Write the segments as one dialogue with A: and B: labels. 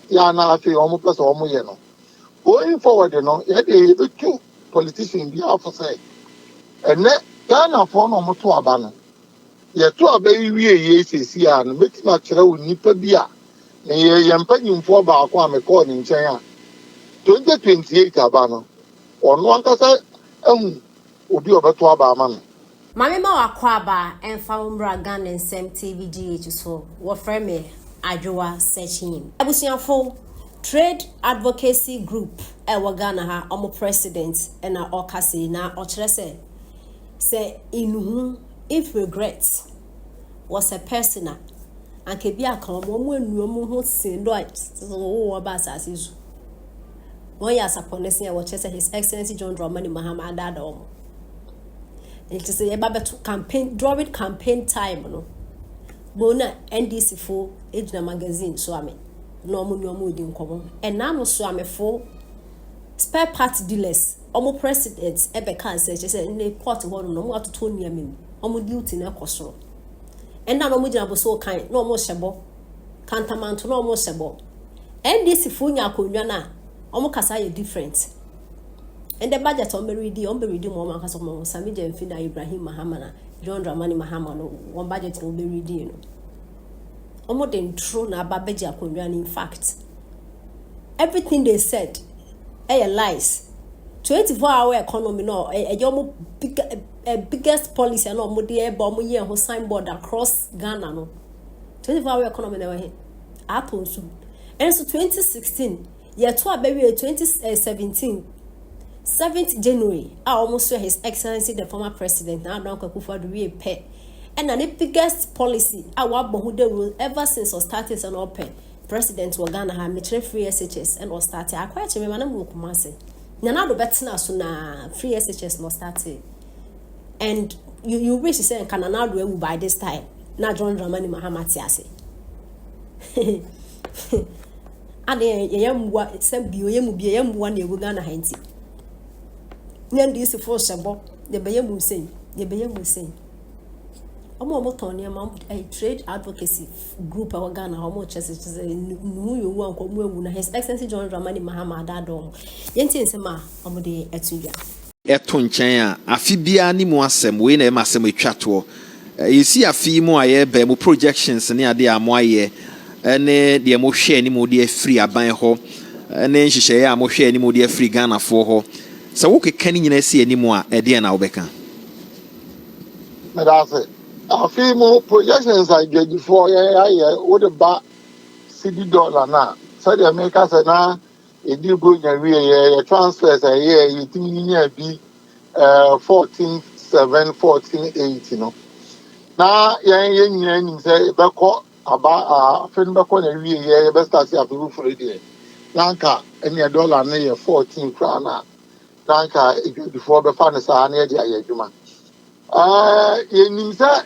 A: ya na afi omo person omo ye no going forward no ye dey be two politicians bi afo say ene Ghana for no omo to aba no ye to aba wie ye sesi a no betima kire wo nipa bi a na ye mpanyimfo ba akwa me call ni nchen a 2028 aba no ono ankasa ehu obi obeto aba ama no
B: Mami ma wakwa aba emfa umbra Ghana nsem TVGH so wo frame me adwoa searching abusiafo trade advocacy group e Ghana ha omo president na okase na okire say inuhu if regret was a personal and ke bia kan mo enu mo ho sin do wo ba asase zu won ya saponese ya wo chese his excellency John Dramani Mahama adada omo it is a babeto campaign drawing campaign time no bona NDC fo ejina magazine so ame no mo nyomo di nkomo and na mo so ame fo spare part dealers omo president ebe kan say ne court ho no mo atoto niam omo duty na ekosoro and na mo jina bo so kan no mo hyebo kantamanto no mo hyebo NDC fo nya akonwa na omo kasa ye different and the budget on Beridi mo man kasa mo Sami Jemfina Ibrahim Mahamana John Dramani Mahama no one budget no Beridi no omo den true na babeji akonwa in fact everything they said lies 24-hour economy no yomo biggest policy no mo dey eba mo ye ho signboard across Ghana no 24-hour economy na we apple so and so 2016 year to abewe 2017 7th January I almost saw his excellency the former president now Don Akufo-Addo we pay and the biggest policy our bohude rule ever since or started an open president wa Ghana ha me free SHS and or started akwa che me manam wo kumase nyana do betina so na free SHS no started and you wish to say Canada do by this time na John Dramani Mahama tiase ade ye mwa sebio ye mu bia ye mwa na egu Ghana ha nti nyandi isi fo shebo de beye mu sen omo ton ya ma trade advocacy group of Ghana omo chese nu yo wu anko mu ewu na his excellency John Dramani Mahama adadom yenti nsema omo de etuya
C: eto nchen a afi bia ni mu asem we na e masem atwato yesi afi mu aye ba mu projections ne ade amoaye ene de mo hwe ni mu de free aban ho ene nhihye ya mo hwe ni mu de free Ghana fo ho so wo keka ni nyina si animu a ede na wo beka
A: me da se afi mu projections I get before ya wo de ba $60 na so the America say na edi go nya wie ye transfers ye yitimi nya bi 14.7 14.8 no na ye nyina nim say be ko aba afen be ko na wie ye be start afi bu fure de lanka eni dollar na ye 14 krana nanka before be fan sa na ye adwuma ye nim say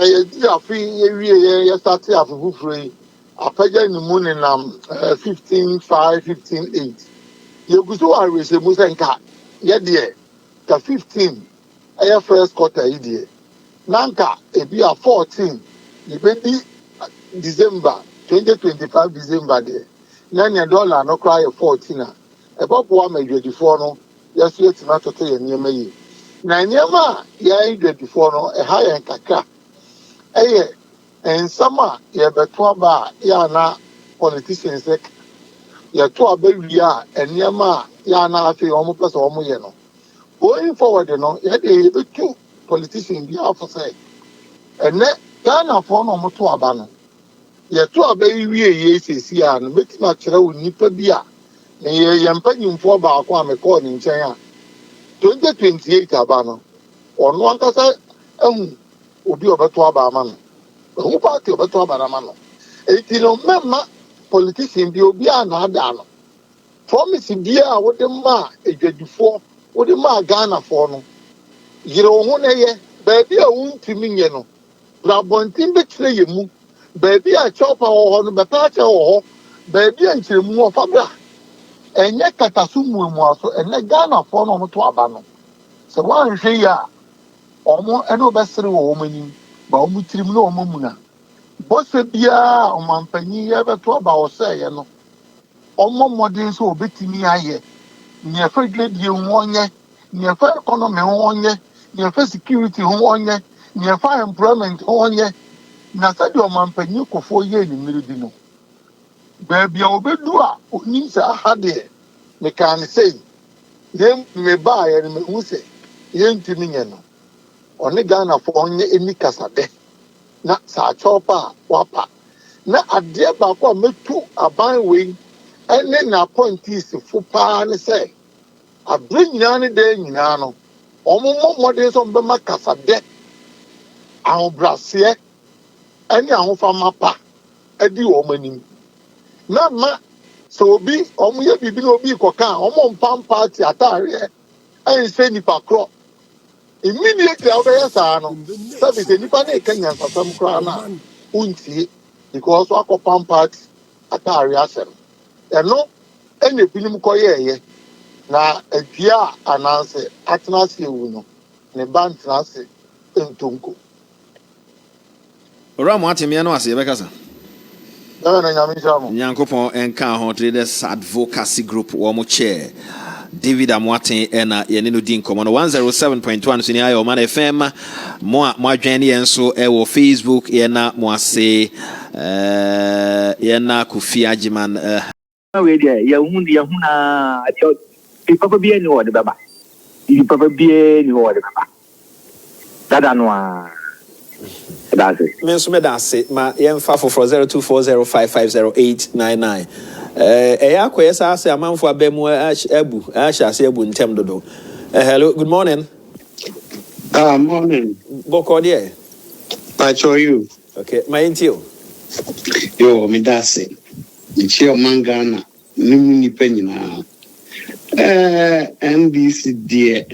A: ye di afi ye wie ye start afi bu fure apaja ni mu ne nam 15.5 15.8 ye guso arese mu say nka ye de ka 15 aye first quarter ye de nanka e bi a 14 ye be di December 2025 December de na ne dollar no cry 14 a ebobo amadwedifo no yeso etima toto ye niema yi na niema ya idwedifo no ha ye nkaka eye ensama ye beto aba ya na politicians ye to aba wia eniema ya na afi omo pese omo ye no going forward no ye dey be two politicians bi afo say ene Ghana for no mo to aba no ye to aba wie ye sesi a no betima kire wo nipa bi a ye mpanyimfo ba akwa me call ni nchen a 2028 aba no ono ankasa ehu obi obeto aba ama no ehu party obeto aba ama no eti no mema politician bi obi a na ada no promise bi a wo de ma edwadifo wo de ma Ghana for no yire ho na ye ba bi a wuntimi nye no bra bontin be kire ye mu ba bi a chopa ho no be pa che ho ba bi a nchiremu ho fa bra enye katasu muemu aso ene Ghana for no to aba no se wan hwe ya omo ene obesere wo omani ba omo tirim na omo muna bɔsɛ biara ɔmanpanyin yɛ bɛto aba ɔsɛ yɛ no ɔmmɔ mmɔden sɛ obetumi ayɛ nea ɛfa dwadie ho ɔnyɛ nea ɛfa economy ho ɔnyɛ nea ɛfa security ho ɔnyɛ nea ɛfa employment ho ɔnyɛ na sɛdeɛ ɔmanpanyin kɔfoɔ yɛ animiri bi no baabi a obedu a onim sɛ aha deɛ mekaa ne sɛ yɛn mmebaa yɛ no mehu sɛ yɛntumi nyɛ no ɔne ghanafoɔ ɔnyɛ ani kasadɛ na saa kyɔpa a wapa na adeɛ baako a mɛtu aban wei ɛne n'apɔntiisifo paa ne sɛ abere nyinaa ne dan nyinaa no ɔmo mmɔ mmɔden sɛ ɔmbɛma kasadɛ ahobraseɛ ɛne ahofama pa adi wɔn anim na ma sɛ obi ɔmo yɛ biribi na obi kɔka a ɔmo mpam paati ataareɛ ɛnhyɛ nipa korɔ immediately a wobɛyɛ saa no sɛbi sɛ nipa na ɛka nyansasɛm koraa no a wontie because wakɔpam paati ataareɛ ahyɛ no ɛno ɛna ebinom kɔyɛɛyɛ na adua a anaasɛ atena ase ewu no ne ba ntena ase ntonko.
C: ɔwura mu atemmea no ase yɛbɛkasa
A: ɛbɛ na nyame nhyira mo.
C: nyankopɔn ɛnka ho traders advocacy group wɔ mo chair David Amoaten ɛna yɛne no di nkɔmmɔ no 107.1 so ni ayɛ ɔma no fm mo a mo adwɛn ne yɛn so ɛwɔ Facebook yɛna mo ase yɛna Kofi Agyeman
D: we dey yɛhu na papa bi ani wɔ de baba papa bi ani wɔ de baba dada no a that's it
C: me nso me da ase ma yɛmfa foforɔ 0240550899 ɛyɛ akɔyɛ saa sɛ amanfo aba mu ahyɛ ase abu ntɛm dodo. Hello, good morning.
E: Morning.
C: Bɔkɔ deɛ.
E: Pacho you.
C: Okay, my intio.
E: Yo, me dase. Nchi Ghana. Nimu nipa nyinaa. NDC deɛ.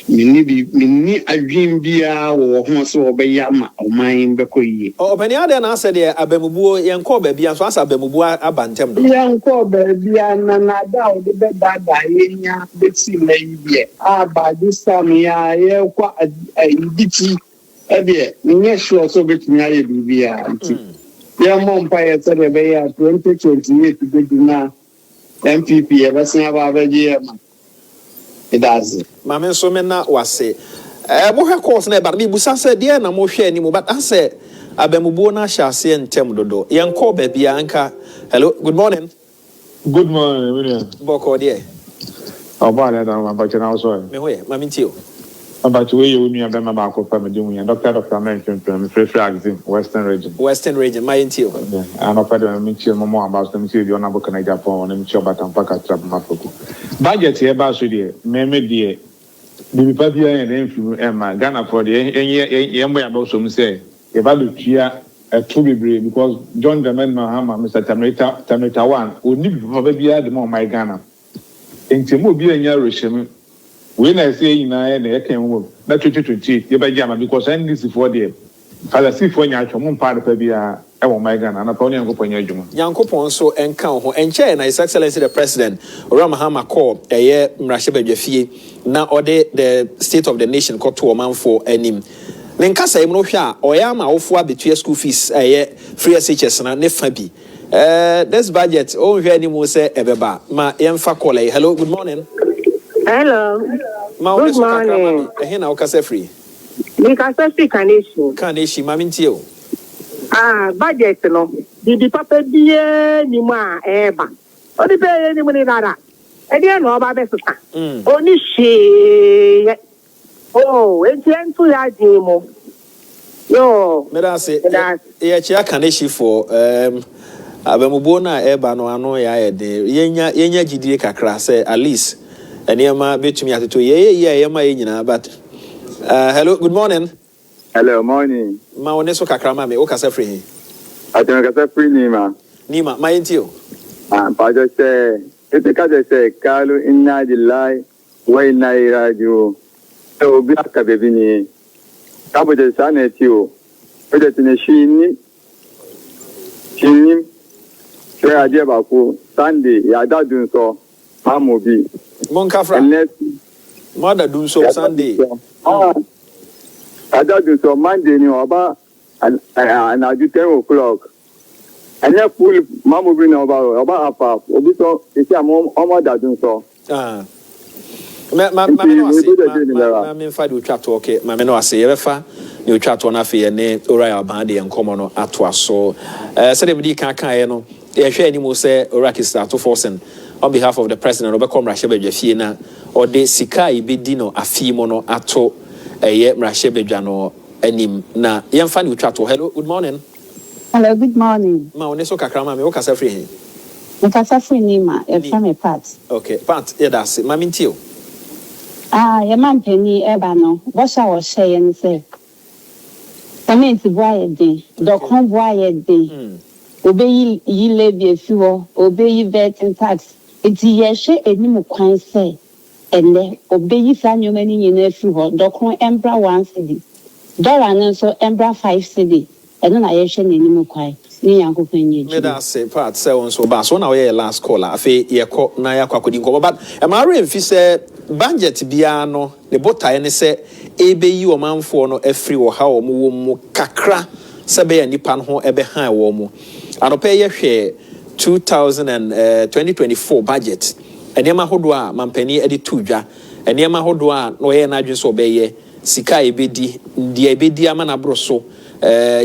E: Mini adwin bia wo ho so obɛya ma ɔman bɛkɔ yie.
C: Ɔbɛni ade na asɛ deɛ abamubuo yɛnkɔ baabi anso asa abamubuo aba ntɛm do.
E: Yɛnkɔ baabi na nada o de bɛdada yɛnya bɛsi na yie. Aba this time ya yɛkɔ iditi ɛdeɛ nyɛ sure so betumi ayɛ bibia nti. Yɛmmɔ mpa yɛ sɛ de bɛyɛ 2028 bɛdu na MPP yɛbɛsen aba abɛgye ma. It does.
C: Mame nso me na wase. Mohwɛ course na ɛba me busa sɛ deɛ na mohwɛ anim but asɛ abamubuo na ahyɛ ase ntɛm dodo. Yɛnkɔ baabi anka. Hello, good morning.
F: Good morning, William.
C: Bɔkɔ deɛ.
F: Ɔbaa dɛ dan abakyɛ na ɔsɔ.
C: Me ho yɛ, mame ntio.
F: Abakyɛ we yɛ onua bɛma baako pa me de mu yɛ. Dr. Mention me free Axim, Western region.
C: Western region, my ntio.
F: Ana pa de me ntio mo about me ntio bi ona bo kana Japan, na me ntio batampa ka trap mafoko. Budget here ba so de, me de bibi pa bia yɛ na mfimu ɛma Ghana for de yɛn bo ya ba so mu sɛ e ba do tua to bebre because John Dramani Mahama Mr. Tamita 1 oni bi pa bia de mo my Ghana. Ntimo bi anya rohyem we na say nyina na yɛka mu na 2028 yɛbɛgye ama because NDC for there falasi for nya atwa mo mpa pa bia ɛwɔ my Ghana na pa onyanko panya adwuma
C: Yankopɔn so enka ho enche na His Excellency the President Ora Mahama call ɛyɛ mmarahyɛ badwafie na ɔde the state of the nation kɔto ɔmanfo anim ne nkasa yi no hwɛ a ɔyɛ ama awofo abetua school fees ɛyɛ free SHS na ne fa bi this budget on hwɛ anim sɛ ɛbɛba ma yɛmfa call yi. Hello, good morning.
G: Hello.
C: Ma
G: Good morning.
C: Ehina okasa free.
G: Mikasa free
C: Kaneshi mami ntio.
G: Budget no. Di papa die ni ma eba. Odi be ni mo ni dada. E die no ba be sika. Oni hye. Oh, entientu ya di mo. Yo.
C: Me da say e chia Kaneshi for abamubo na eba no ano ya de. Yenya gidie kakra say at least Eniema betumi atoto yema nyina but hello, good morning.
D: Hello, morning.
C: Ma oneso kakrama me o kasa free.
D: Atena kasa free Nima
C: ma yentio.
D: Pa just say ka just say kalu inna lillahi wa inna ilaihi raji'un. So bi aka bebi ni ka bo je sana tio. O je tine shini se aje ba ko Sunday ya dadun so amobi
C: Monkafra. Mother do so Sunday.
D: Adadu so Monday ni oba and I do 10 o'clock. And then full mamma bring about half. Obito, it's a mom, that doing so.
C: Mammy, if I do chat to okay, Mammy, no, I say, ever you chat on a fee and name Uriah Bandy and common at was so. Said everybody can't know. Yeah, share any more say Iraqi start to force on behalf of the president, Obecom Rashebe Fiena, or de Sikai Bidino, a Fimono, Ato, a ye Rashebe Jano, and na young fan you chat to. Hello, good morning.
H: Hello, good morning.
C: Maoneso Kakrama, Mokasa free.
H: Mokasa free Nima, a family part.
C: Okay, part, yeah, that's it. Mammy Tio.
H: Your man Penny Ebano, what I was saying, say. I mean, to buy a day, the home buy a day. Obey ye levy a fuel, obey ye vet and tax. It's ye share any more coin say. And then obey ye fan your money in a fuel, Docron Embra 1 city. Dollar so Embra 5 city. And then I share any more coin. Uncle Penny.
C: That's a part, so bass. One hour last caller. I feel ye caught Naya Quacodingo. But am I real if you say Banjet Biano, the botta and say, Ebe you a man for no free or how mo kakra, Sabe and Nipan ho ebe high womo. And pay your share 2024 budget. And Yama Hodwa, Mampeni Edituja, and Yama Hodwa, no air Najus obey, Sika Ebedi, the Ebedi Amanabroso,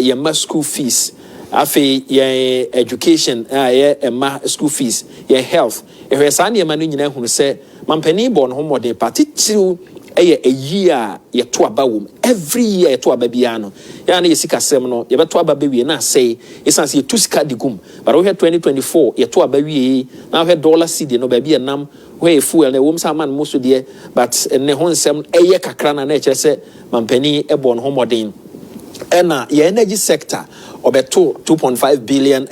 C: Yama school fees. Afe ye education school fees ye health ehwe sa ne manu nyina hunu se mampani bon ho modern party tiru a year ye to aba wom every year to aba bia no ya na ye sika sem no ye beto aba be wie na say esanse ye to sika digum but we 2024 ye to aba wie na we dollar cedi no ba bia nam we fuel na wom sa man mo so de but ne ho nsem eye kakra na kire se mampani bon ho modern. And your energy sector, obeto 2.5 billion